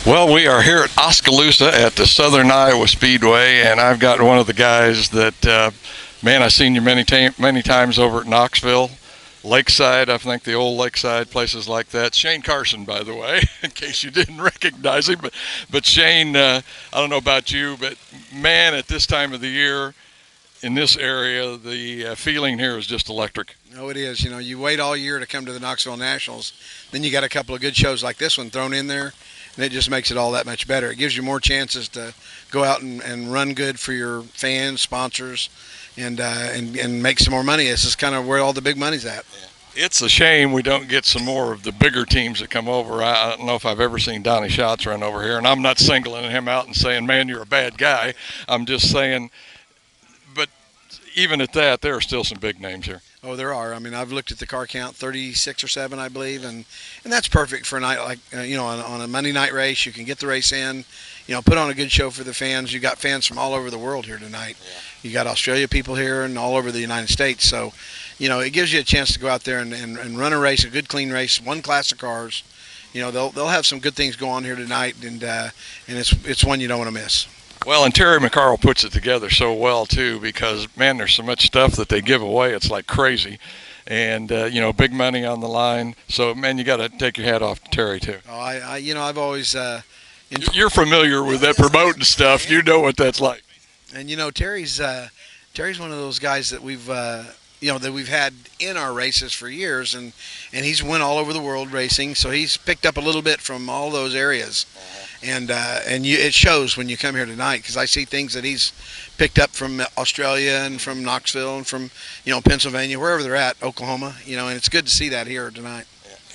Well, we are here at Oskaloosa at the Southern Iowa Speedway, and I've got one of the guys that, man, I've seen you many times over at Knoxville, Lakeside. I think the old Lakeside, places like that. Shane Carson, by the way, in case you didn't recognize him. But Shane, I don't know about you, but man, at this time of the year in this area, the feeling here is just electric. No, it is. You know, you wait all year to come to the Knoxville Nationals, then you got a couple of good shows like this one thrown in there, and it just makes it all that much better. It gives you more chances to go out and run good for your fans, sponsors, and make some more money. This is kind of where all the big money's at. Yeah. It's a shame we don't get some more of the bigger teams that come over. I don't know if I've ever seen Donnie Schatz run over here, and I'm not singling him out and saying, man, you're a bad guy. I'm just saying, but even at that, there are still some big names here. Oh, there are. I mean, I've looked at the car count, 36 or 7, I believe, and that's perfect for a night like, on a Monday night race. You can get the race in, put on a good show for the fans. You got fans from all over the world here tonight. Yeah. You got Australia people here and all over the United States. So, it gives you a chance to go out there and run a race, a good, clean race, one class of cars. They'll have some good things go on here tonight, and it's one you don't want to miss. Well, and Terry McCarl puts it together so well, too, because, man, there's so much stuff that they give away. It's like crazy. And, big money on the line. So, man, you got to take your hat off to Terry, too. Oh, I've always you're familiar with that promoting stuff. You know what that's like. And, Terry's one of those guys that we've had in our races for years, and he's went all over the world racing, so he's picked up a little bit from all those areas. It shows when you come here tonight, because I see things that he's picked up from Australia and from Knoxville and from Pennsylvania, wherever they're at, Oklahoma, and it's good to see that here tonight.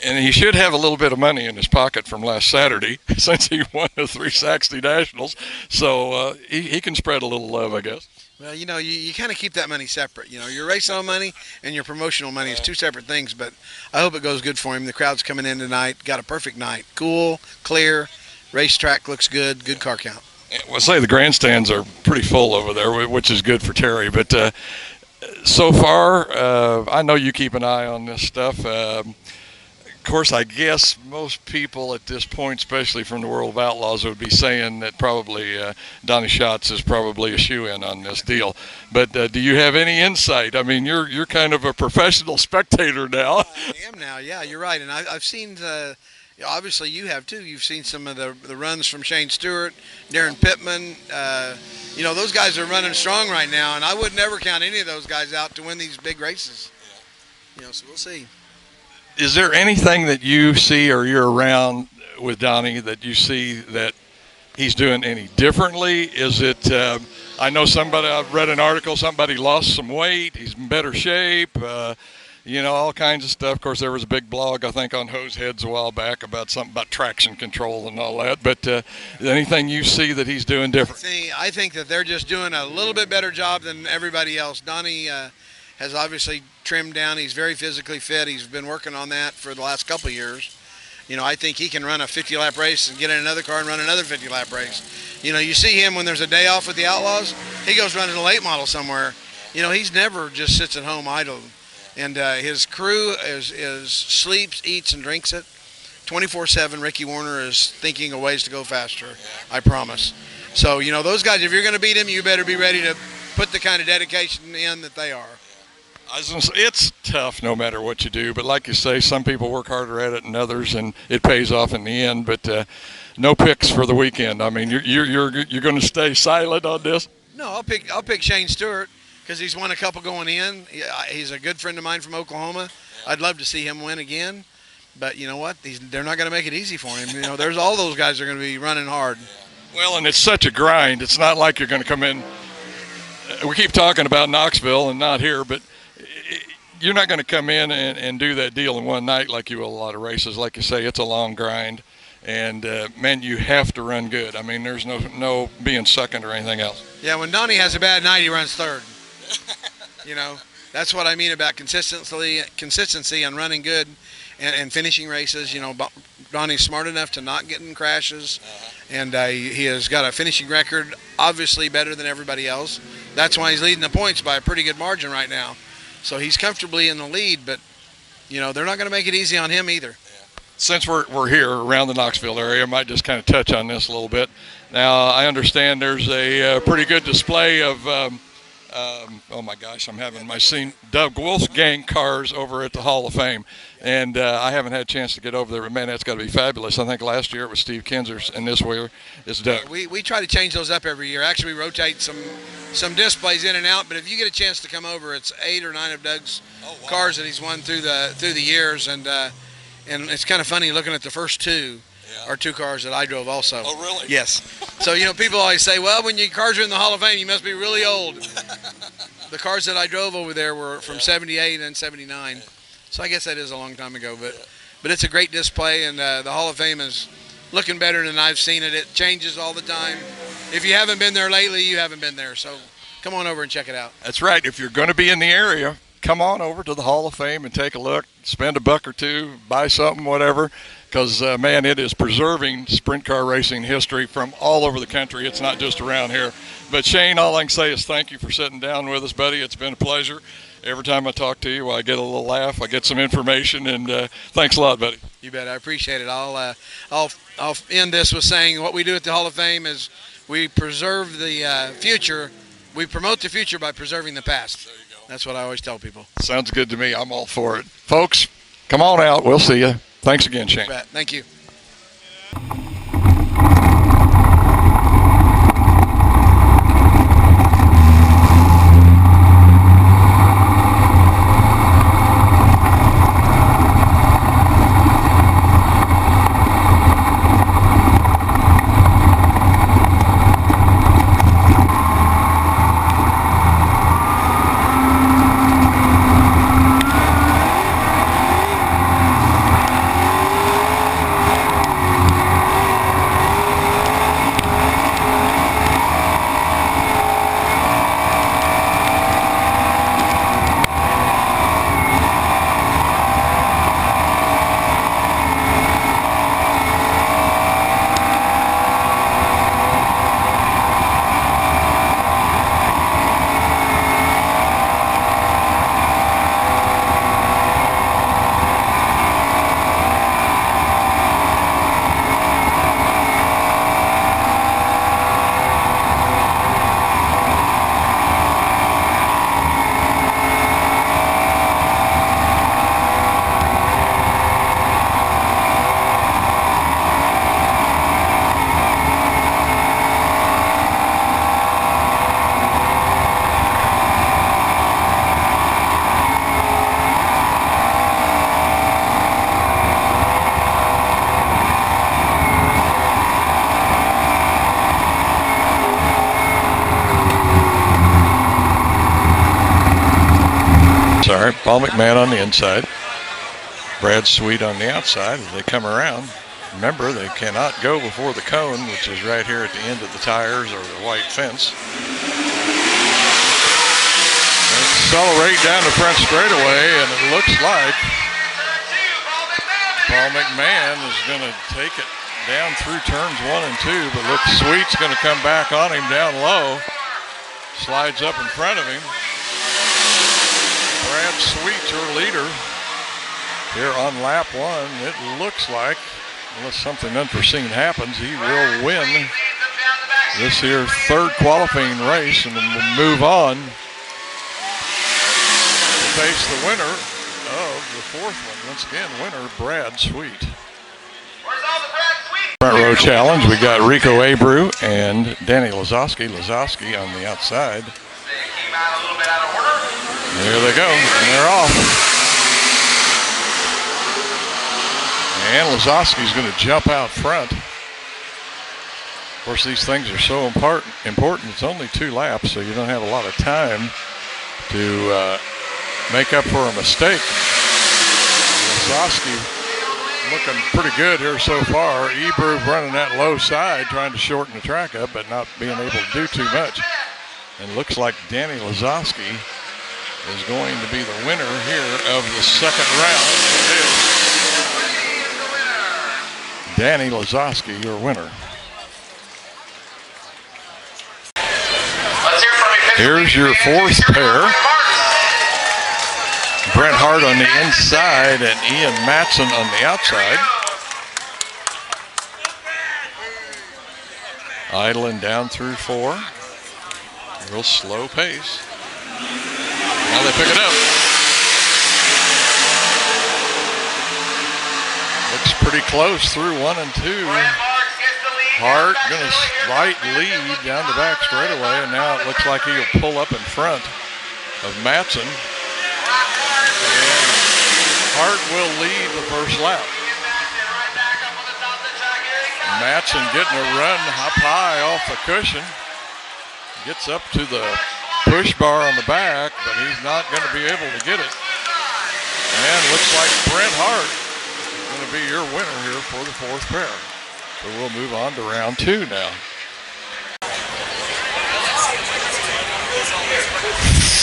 And he should have a little bit of money in his pocket from last Saturday since he won the 360 Nationals, so he can spread a little love, I guess. Well, you kind of keep that money separate. Your race-on money and your promotional money is two separate things, but I hope it goes good for him. The crowd's coming in tonight, got a perfect night, cool, clear. Racetrack looks good car count. Well, say the grandstands are pretty full over there, which is good for Terry. But so far, I know you keep an eye on this stuff. Of course, I guess most people at this point, especially from the World of Outlaws, would be saying that probably Donnie Schatz is probably a shoe-in on this deal. But do you have any insight? I mean, you're kind of a professional spectator now. I am now, yeah, you're right. And I've seen obviously, you have too. You've seen some of the runs from Shane Stewart, Darren Pittman. Those guys are running strong right now, and I would never count any of those guys out to win these big races. So we'll see. Is there anything that you see or you're around with Donnie that you see that he's doing any differently? Is it? I know I've read an article. Somebody lost some weight. He's in better shape. All kinds of stuff. Of course, there was a big blog, I think, on Hose Heads a while back about something about traction control and all that. But anything you see that he's doing different? I think that they're just doing a little bit better job than everybody else. Donnie has obviously trimmed down. He's very physically fit. He's been working on that for the last couple of years. I think he can run a 50-lap race and get in another car and run another 50-lap race. You see him when there's a day off with the Outlaws, he goes running a late model somewhere. He's never just sits at home idle. And his crew is sleeps, eats, and drinks it. 24/7, Ricky Warner is thinking of ways to go faster, I promise. So, those guys, if you're going to beat him, you better be ready to put the kind of dedication in that they are. It's tough no matter what you do, but like you say, some people work harder at it than others, and it pays off in the end. But no picks for the weekend. I mean, you're going to stay silent on this? No, I'll pick Shane Stewart, because he's won a couple going in. He's a good friend of mine from Oklahoma. I'd love to see him win again. But you know what? They're not going to make it easy for him. There's all those guys are going to be running hard. Well, and it's such a grind. It's not like you're going to come in. We keep talking about Knoxville and not here, but you're not going to come in and do that deal in one night like you will a lot of races. Like you say, it's a long grind. And, man, you have to run good. I mean, there's no being second or anything else. Yeah, when Donnie has a bad night, he runs third. That's what I mean about consistency and running good and finishing races. Donnie's smart enough to not get in crashes, and he has got a finishing record obviously better than everybody else. That's why he's leading the points by a pretty good margin right now. So he's comfortably in the lead, but they're not going to make it easy on him either. since we're here around the Knoxville area, I might just kind of touch on this a little bit. Now, I understand there's a pretty good display of, oh my gosh, I'm having my scene, Doug Wolfgang cars over at the Hall of Fame. And I haven't had a chance to get over there, but man, that's got to be fabulous. I think last year it was Steve Kinzer's, and this year it's Doug. We try to change those up every year. Actually, we rotate some displays in and out, but if you get a chance to come over, it's 8 or 9 of Doug's cars that he's won through the years, and it's kind of funny looking at the first two. Are 2 cars that I drove also. Oh, really? Yes. So, people always say, well, when your cars are in the Hall of Fame, you must be really old. The cars that I drove over there were from 78 and 79. So I guess that is a long time ago. But it's a great display, and the Hall of Fame is looking better than I've seen it. It changes all the time. If you haven't been there lately, you haven't been there. So come on over and check it out. That's right. If you're going to be in the area, come on over to the Hall of Fame and take a look. Spend a buck or two, buy something, whatever. Because, man, it is preserving sprint car racing history from all over the country. It's not just around here. But, Shane, all I can say is thank you for sitting down with us, buddy. It's been a pleasure. Every time I talk to you, I get a little laugh. I get some information, and thanks a lot, buddy. You bet. I appreciate it. I'll end this with saying what we do at the Hall of Fame is we preserve the future. We promote the future by preserving the past. There you go. That's what I always tell people. Sounds good to me. I'm all for it. Folks, come on out. We'll see you. Thanks again, Shane. You bet. Thank you. Sorry, Paul McMahon on the inside. Brad Sweet on the outside as they come around. Remember, they cannot go before the cone, which is right here at the end of the tires or the white fence. They accelerate down the front straightaway, and it looks like Paul McMahon is going to take it down through turns 1 and 2, but look, Sweet's going to come back on him down low. Slides up in front of him. Brad Sweet, your leader, here on lap 1. It looks like, unless something unforeseen happens, he will win this here 3rd qualifying race and will move on to face the winner of the 4th one. Once again, winner Brad Sweet. Front row challenge, we got Rico Abreu and Danny Lazowski. Lazowski on the outside. There they go, and they're off. And Lazowski's going to jump out front. Of course, these things are so important. It's only 2 laps, so you don't have a lot of time to make up for a mistake. Lazowski looking pretty good here so far. Abreu running that low side, trying to shorten the track up, but not being able to do too much. And looks like Danny Lazowski is going to be the winner here of the 2nd round. It is Danny Lazowski, your winner. Here's your 4th pair. Brent Hart on the inside and Ian Matson on the outside. idling down through 4. Real slow pace. Now they pick it up. Looks pretty close through 1 and 2. Hart going to slight lead down the back straightaway, and now it looks like he'll pull up in front of Matson. And Hart will lead the first lap. Matson getting a run up high off the cushion. Gets up to the push bar on the back, but he's not going to be able to get it. And looks like Brent Hart is going to be your winner here for the 4th pair. So we'll move on to round 2 now.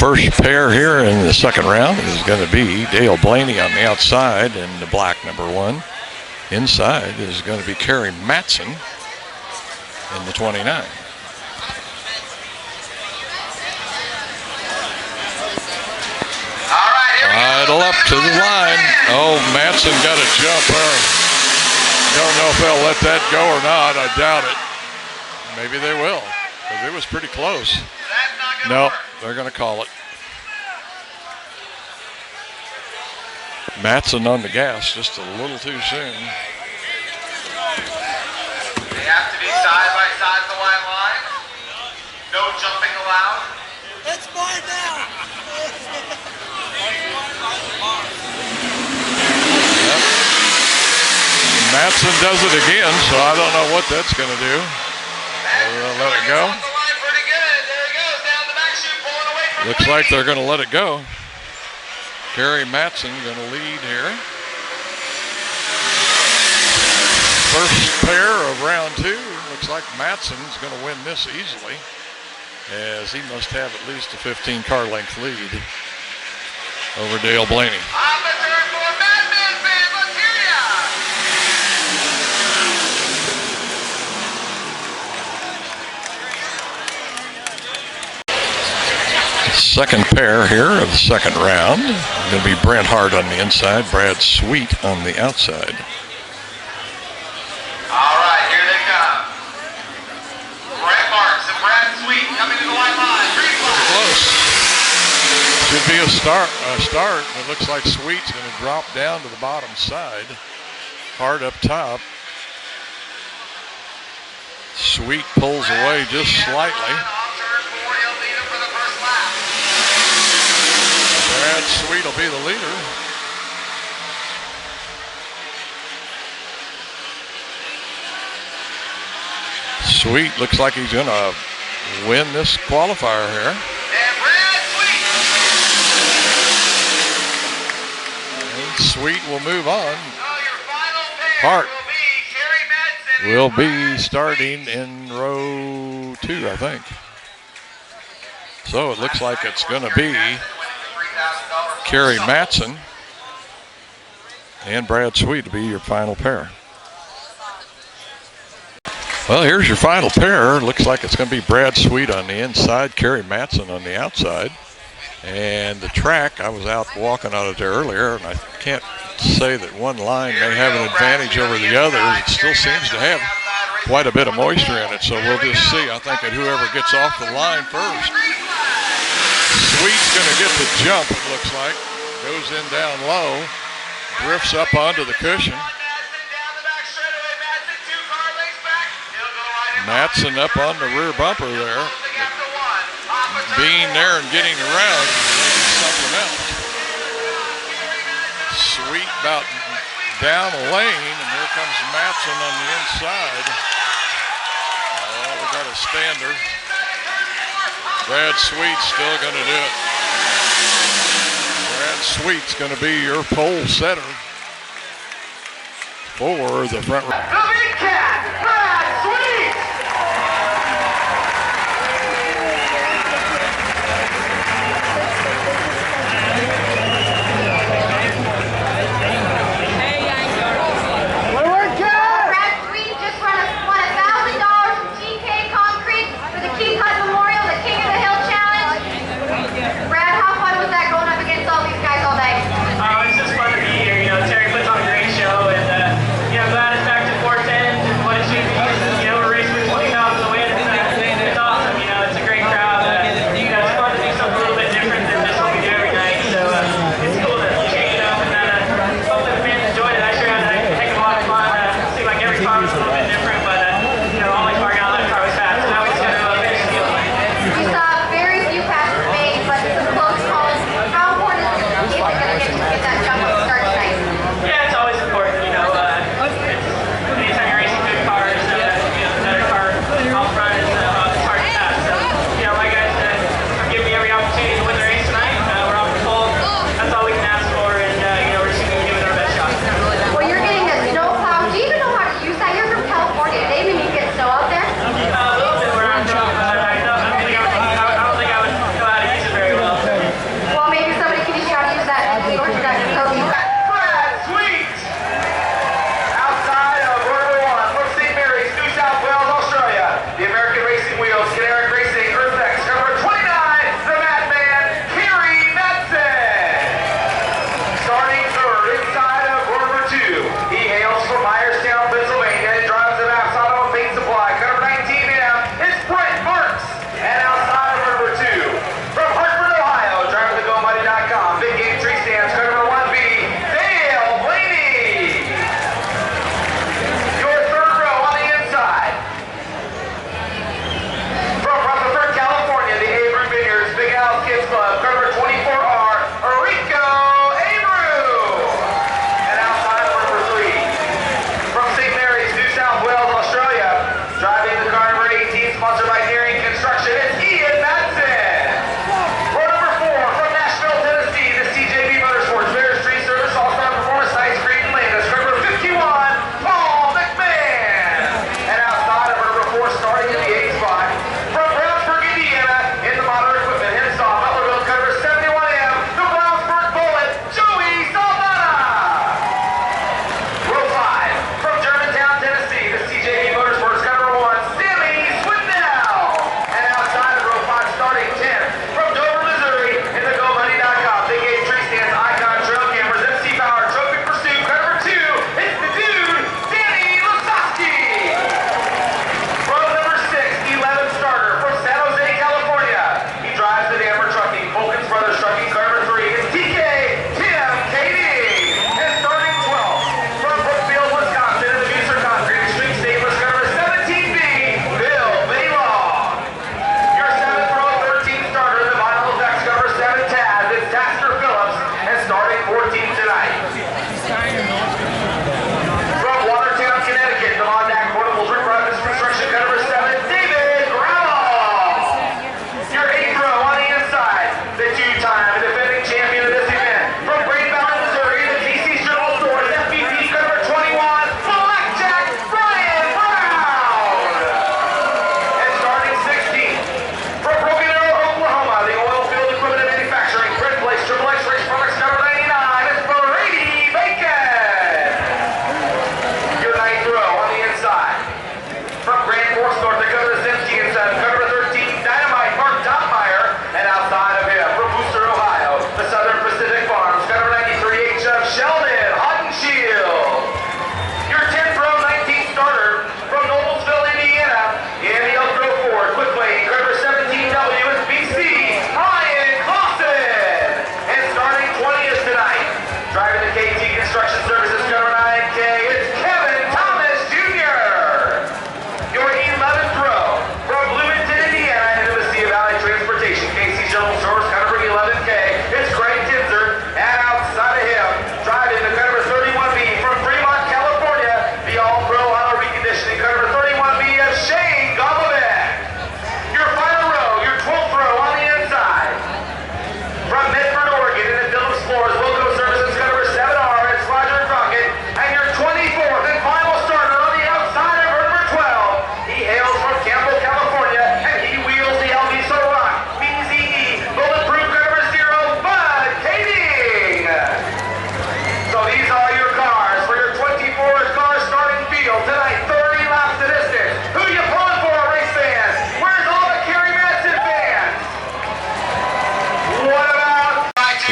First pair here in the 2nd round is going to be Dale Blaney on the outside and the black number 1. Inside is going to be Kerry Matson in the 29. Idle up to the line. Oh, Matson got a jump there. Don't know if they'll let that go or not. I doubt it. Maybe they will, because it was pretty close. No, they're going to call it. Matson on the gas just a little too soon. They have to be side by side the white line. No jumping allowed. It's mine now. Yep. Matson does it again, so I don't know what that's going to do. Let it go. Looks like they're going to let it go. Kerry Matson going to lead here. First pair of round 2. Looks like Matson's going to win this easily, as he must have at least a 15-car length lead over Dale Blaney. Second pair here of the 2nd round. Going to be Brent Hart on the inside, Brad Sweet on the outside. All right, here they come. Brent Hart and Brad Sweet coming to the white line. Close. Should be a start. It looks like Sweet's going to drop down to the bottom side. Hart up top. Sweet pulls away just slightly. Brad Sweet will be the leader. Sweet looks like he's going to win this qualifier here. And Sweet will move on. Hart will be starting in row 2, I think. So it looks like it's going to be Kerry Matson and Brad Sweet to be your final pair. Well, here's your final pair. Looks like it's going to be Brad Sweet on the inside, Kerry Matson on the outside. And the track, I was out walking on it there earlier, and I can't say that one line may have an advantage over the other. It still seems to have quite a bit of moisture in it, so we'll just see. I think that whoever gets off the line first. Sweet's going to get the jump, it looks like. Goes in down low, drifts up onto the cushion. Matson up on the rear bumper there. Being there and getting around maybe something else. Sweet about down a lane, and here comes Matson on the inside. Oh, we got a stander. Brad Sweet's still going to do it. Brad Sweet's going to be your pole setter for the front row. The big cat, Brad Sweet! It's just fun to be here. You know, Terry puts on a great show, and glad it's back to 410.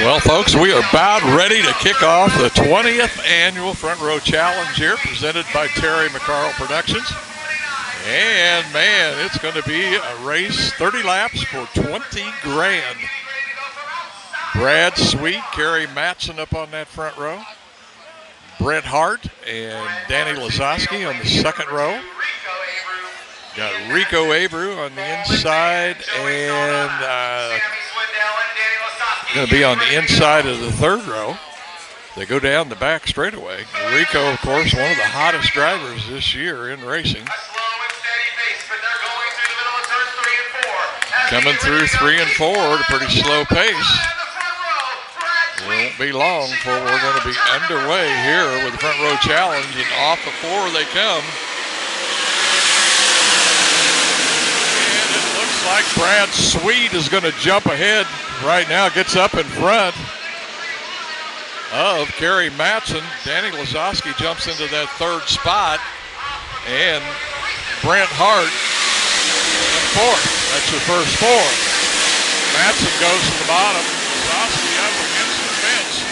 Well, folks, we are about ready to kick off the 20th annual Front Row Challenge here, presented by Terry McCarl Productions. And, man, it's going to be a race, 30 laps for 20 grand. Brad Sweet, Kerry Matson up on that front row. Brett Hart and Danny Lazowski on the second row. Got Rico Abreu on the inside and going to be on the inside of the third row. They go down the back straightaway. Rico, of course, one of the hottest drivers this year in racing. Coming through 3 and 4 at a pretty slow pace. Won't be long before we're going to be underway here with the Front Row Challenge, and off the 4 they come. And it looks like Brad Sweet is going to jump ahead right now, gets up in front of Kerry Matson. Danny Lazowski jumps into that third spot, and Brent Hart in fourth. That's your first 4. Matson goes to the bottom. Lazowski up against the fence.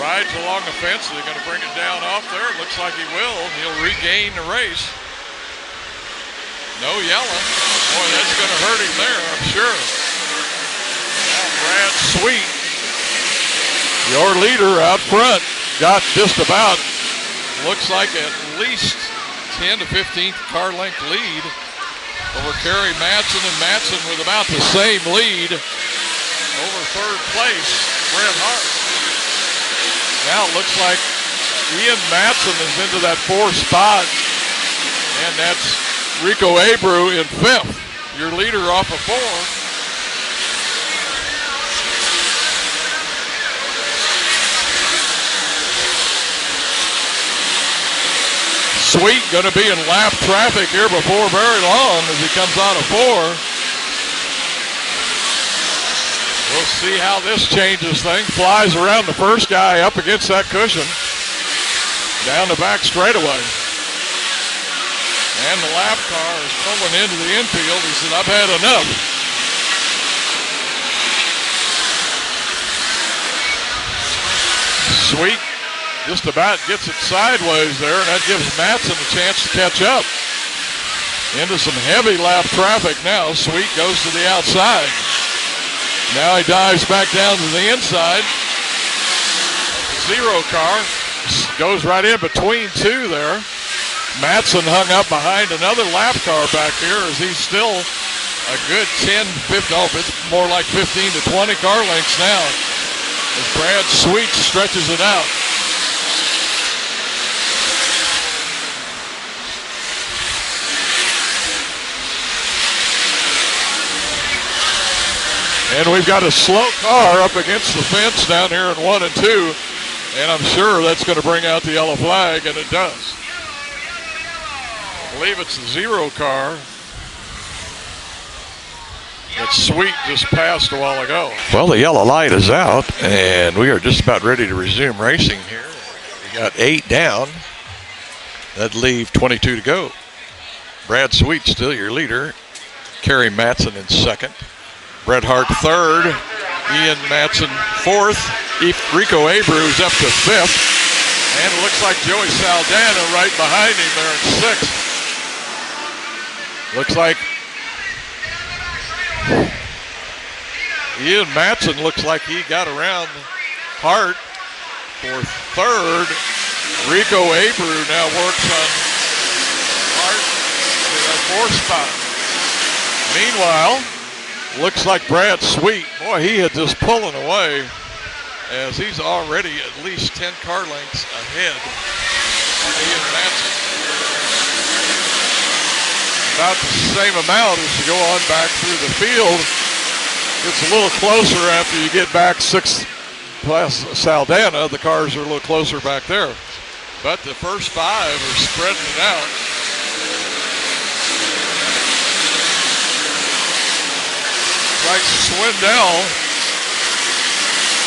Rides along the fence. They're going to bring it down off there. It looks like he will. He'll regain the race. No yellow. Boy, that's going to hurt him there, I'm sure. Now Brad Sweet, your leader out front, got just about, looks like at least 10 to 15 car length lead over Kerry Matson, and Matson with about the same lead over third place, Brett Hart. Now it looks like Ian Matson is into that 4th spot, and that's Rico Abreu in 5th. Your leader off of 4. Sweet going to be in lap traffic here before very long as he comes out of 4. We'll see how this changes things. Flies around the first guy up against that cushion. Down the back straightaway. And the lap car is pulling into the infield. He said, I've had enough. Sweet just about gets it sideways there, and that gives Matson a chance to catch up. Into some heavy lap traffic now. Sweet goes to the outside. Now he dives back down to the inside. Zero car goes right in between 2 there. Matson hung up behind another lap car back here as he's still a good 10, 15, it's more like 15 to 20 car lengths now as Brad Sweet stretches it out. And we've got a slow car up against the fence down here in 1 and 2, and I'm sure that's going to bring out the yellow flag, and it does. I believe it's the 0 car that Sweet just passed a while ago. Well, the yellow light is out, and we are just about ready to resume racing here. We got 8 down. That'd leave 22 to go. Brad Sweet still your leader. Kerry Matson in 2nd. Brett Hart 3rd. Ian Matson 4th. Rico Abreu's up to 5th. And it looks like Joey Saldana right behind him there in 6th. Looks like Ian Matson looks like he got around Hart for 3rd. Rico Abreu now works on Hart for that 4th spot. Meanwhile, looks like Brad Sweet, boy, he is just pulling away as he's already at least 10 car lengths ahead of Ian Matson. About the same amount as you go on back through the field. It's a little closer after you get back 6 plus Saldana. The cars are a little closer back there. But the first 5 are spreading it out. Like Swindell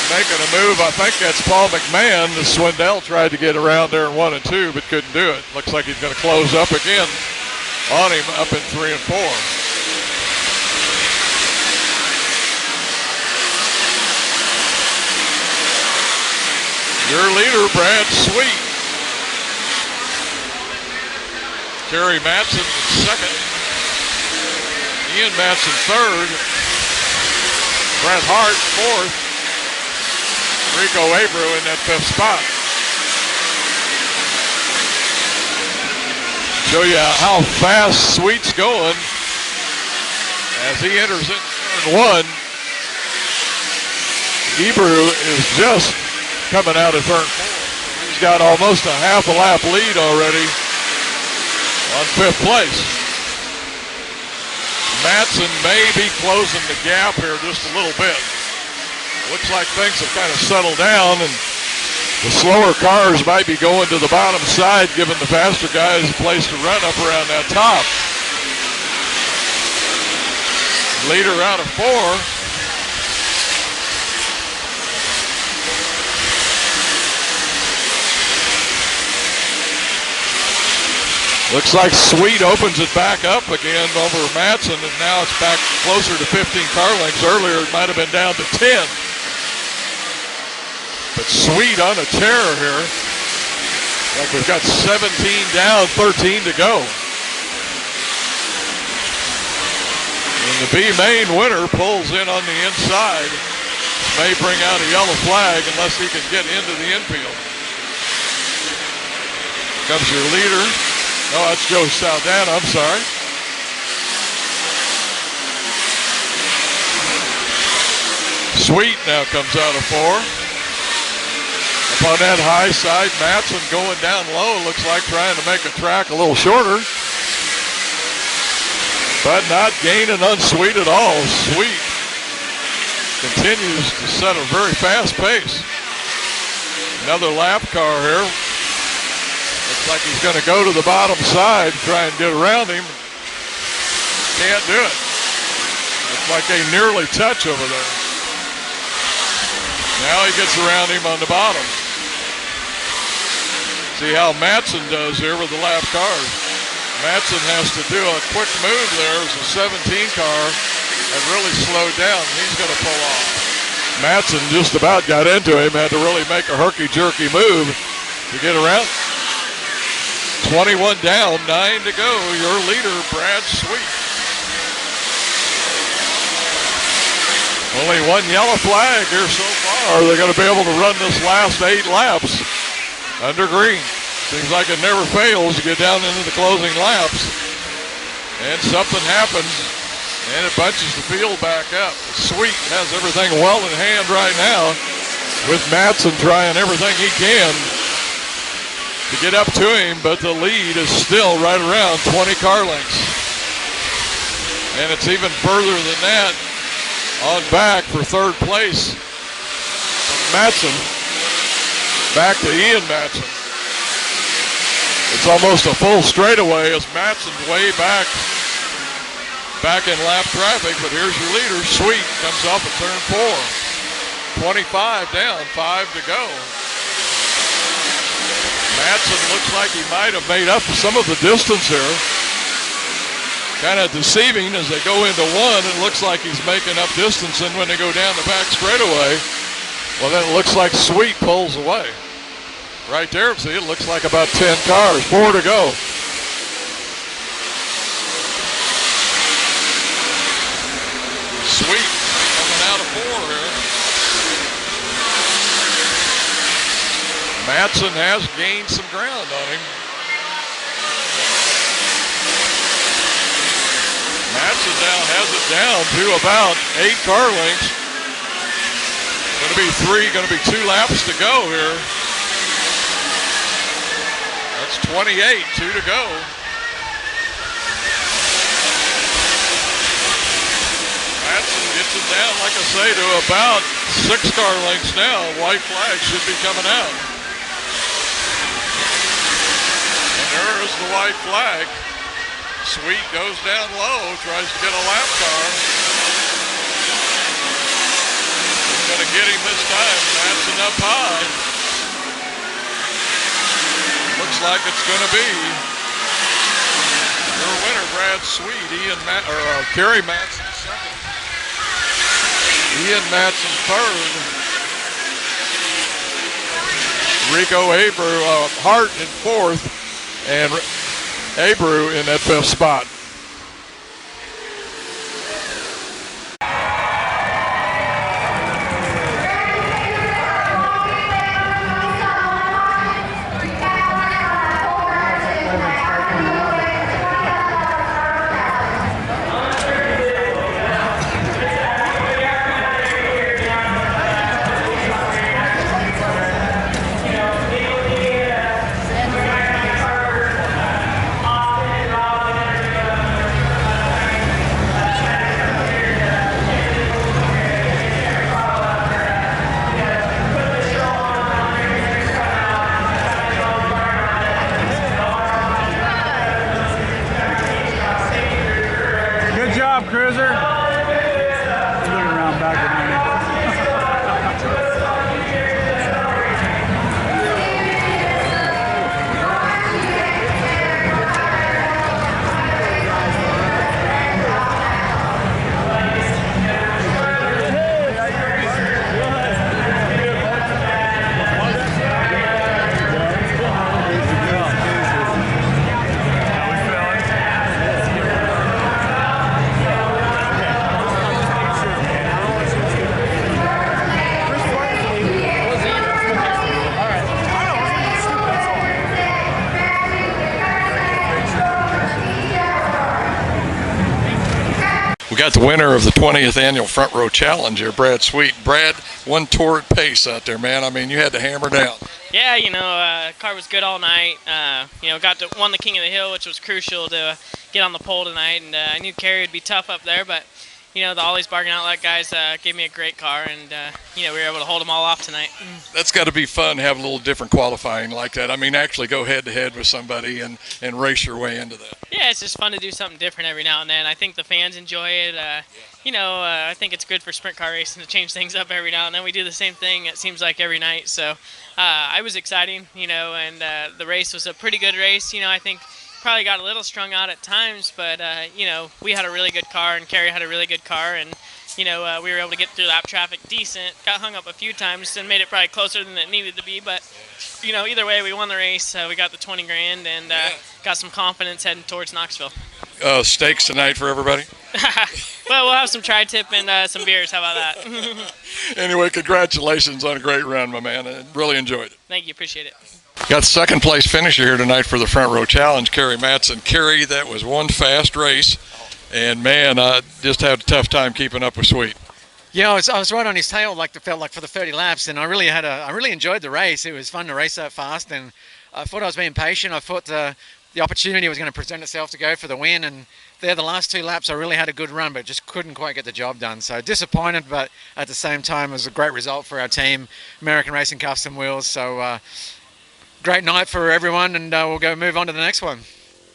making a move. I think that's Paul McMahon. The Swindell tried to get around there in 1 and 2, but couldn't do it. Looks like he's going to close up again on him up in 3 and 4. Your leader, Brad Sweet. Kerry Matson in second. Ian Matson third. Brett Hart fourth. Rico Abreu in that fifth spot. Show you how fast Sweet's going as he enters in turn one. Abreu is just coming out of turn four. He's got almost a half a lap lead already on fifth place. Matson may be closing the gap here just a little bit. Looks like things have kind of settled down, and the slower cars might be going to the bottom side, giving the faster guys a place to run up around that top. Leader out of four. Looks like Sweet opens it back up again over Matson, and now it's back closer to 15 car lengths. Earlier it might have been down to 10. But Sweet on a tear here. Like we've got 17 down, 13 to go. And the B main winner pulls in on the inside. May bring out a yellow flag unless he can get into the infield. Comes your leader. Oh, that's Joe Saldana, I'm sorry. Sweet now comes out of four. Up on that high side, Matson going down low, looks like trying to make a track a little shorter. But not gaining on Sweet at all. Sweet continues to set a very fast pace. Another lap car here. Looks like he's going to go to the bottom side, try and get around him. Can't do it. Looks like they nearly touch over there. Now he gets around him on the bottom. See how Matson does here with the lap cars. Matson has to do a quick move there as a 17 car and really slowed down. He's going to pull off. Matson just about got into him, had to really make a herky-jerky move to get around. 21 down, 9 to go. Your leader, Brad Sweet. Only one yellow flag here so far. They're going to be able to run this last 8 laps under green. Seems like it never fails to get down into the closing laps. And something happens, and it bunches the field back up. Sweet has everything well in hand right now, with Matson trying everything he can to get up to him, but the lead is still right around 20 car lengths. And it's even further than that on back for third place from Matson. Back to Ian Matson. It's almost a full straightaway as Matson's way back in lap traffic, but here's your leader. Sweet comes off at turn 4. 25 down, 5 to go. Matson looks like he might have made up some of the distance here. Kind of deceiving as they go into one. It looks like he's making up distance, and when they go down the back straightaway, well, then it looks like Sweet pulls away. Right there, see, it looks like about 10 cars, 4 to go. Sweet coming out of 4 here. Matson has gained some ground on him. Matson now has it down to about 8 car lengths. Going to be 2 laps to go here. That's 28, 2 to go. Matson gets it down, like I say, to about 6 car lengths now. White flag should be coming out. And there is the white flag. Sweet goes down low, tries to get a lap car. Going to get him this time. Matson up high. Looks like it's going to be your winner, Brad Sweet. Kerry Matson second. Ian Matson third. Rico Abreu, Hart in fourth, and Abreu in that fifth spot. Good job, Cruiser. Looking around back behind me. We got the winner of the 20th annual Front Row Challenge here, Brad Sweet. Brad, one torrid pace out there, man. I mean, you had to hammer down. Yeah, car was good all night. Won the King of the Hill, which was crucial to get on the pole tonight. And I knew Kerry would be tough up there, but the Ollie's Bargain Outlet guys gave me a great car, and we were able to hold them all off tonight. That's got to be fun to have a little different qualifying like that. I mean, actually go head-to-head with somebody and race your way into that. Yeah, it's just fun to do something different every now and then. I think the fans enjoy it. I think it's good for sprint car racing to change things up every now and then. We do the same thing, it seems like, every night. So it was exciting, and the race was a pretty good race. I think probably got a little strung out at times, but, we had a really good car, and Kerry had a really good car, and, we were able to get through lap traffic decent. Got hung up a few times and made it probably closer than it needed to be, but, either way, we won the race. We got the 20 grand and got some confidence heading towards Knoxville. Steaks tonight for everybody? Well, we'll have some tri-tip and some beers. How about that? Anyway, congratulations on a great run, my man. I really enjoyed it. Thank you. Appreciate it. Got the second place finisher here tonight for the Front Row Challenge, Kerry Matson. Kerry, that was one fast race, and man, I just had a tough time keeping up with Sweet. Yeah, I was right on his tail, felt like for the 30 laps, and I really enjoyed the race. It was fun to race that fast, and I thought I was being patient. I thought the opportunity was going to present itself to go for the win, and there the last 2 laps I really had a good run, but just couldn't quite get the job done. So disappointed, but at the same time it was a great result for our team, American Racing Custom Wheels. So great night for everyone, and we'll move on to the next one.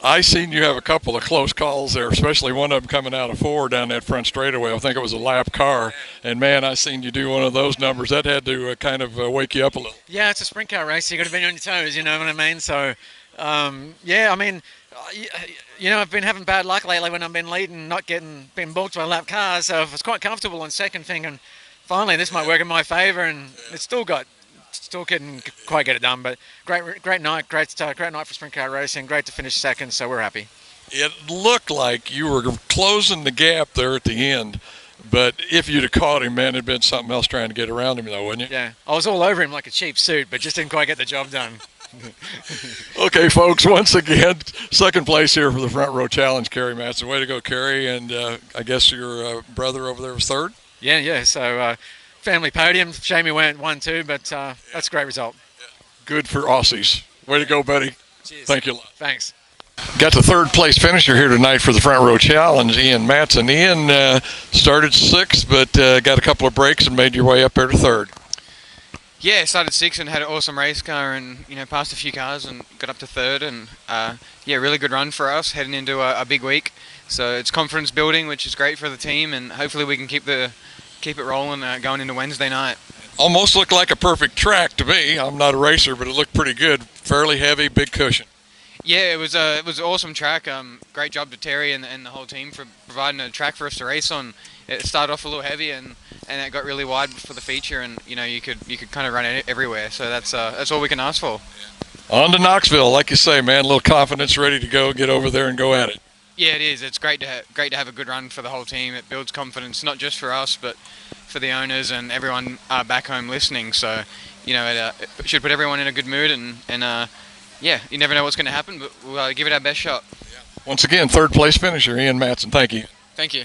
I seen you have a couple of close calls there, especially one of them coming out of 4 down that front straightaway. I think it was a lap car, and man, I seen you do one of those numbers. That had to kind of wake you up a little. Yeah, it's a sprint car race. You got to be on your toes. You know what I mean? So, I've been having bad luck lately when I've been leading, been balked by lap cars. So I was quite comfortable on second, thinking, finally, this might work in my favour, and it's still couldn't quite get it done, but great night for sprint car racing. Great to finish second, so we're happy. It looked like you were closing the gap there at the end, but if you'd have caught him, man, it'd been something else trying to get around him, though, wouldn't you? Yeah, I was all over him like a cheap suit, but just didn't quite get the job done. Okay, folks, once again, second place here for the Front Row Challenge, Kerry Matson. Way to go, Kerry, and I guess your brother over there was third? Yeah, so family podium. Shame he went 1-2, but that's a great result. Good for Aussies. Way to go, buddy. Cheers. Thank you a lot. Thanks. Got the third place finisher here tonight for the Front Row Challenge, Ian Matson. Ian started 6th, but got a couple of breaks and made your way up there to 3rd. Yeah, started 6th and had an awesome race car, and passed a few cars and got up to 3rd, and really good run for us heading into a big week. So it's confidence building, which is great for the team, and hopefully we can keep it rolling going into Wednesday night. Almost looked like a perfect track to me. I'm not a racer, but it looked pretty good. Fairly heavy, big cushion. Yeah, it was an awesome track. Great job to Terry and the whole team for providing a track for us to race on. it started off a little heavy and it got really wide for the feature, and you could kind of run it everywhere. So that's all we can ask for. On to Knoxville, like you say, man. A little confidence, ready to go. Get over there and go at it. Yeah, it is. It's great to have a good run for the whole team. It builds confidence, not just for us, but for the owners and everyone back home listening. So, it should put everyone in a good mood, and yeah, you never know what's going to happen, but we'll give it our best shot. Once again, third place finisher, Ian Matson. Thank you. Thank you.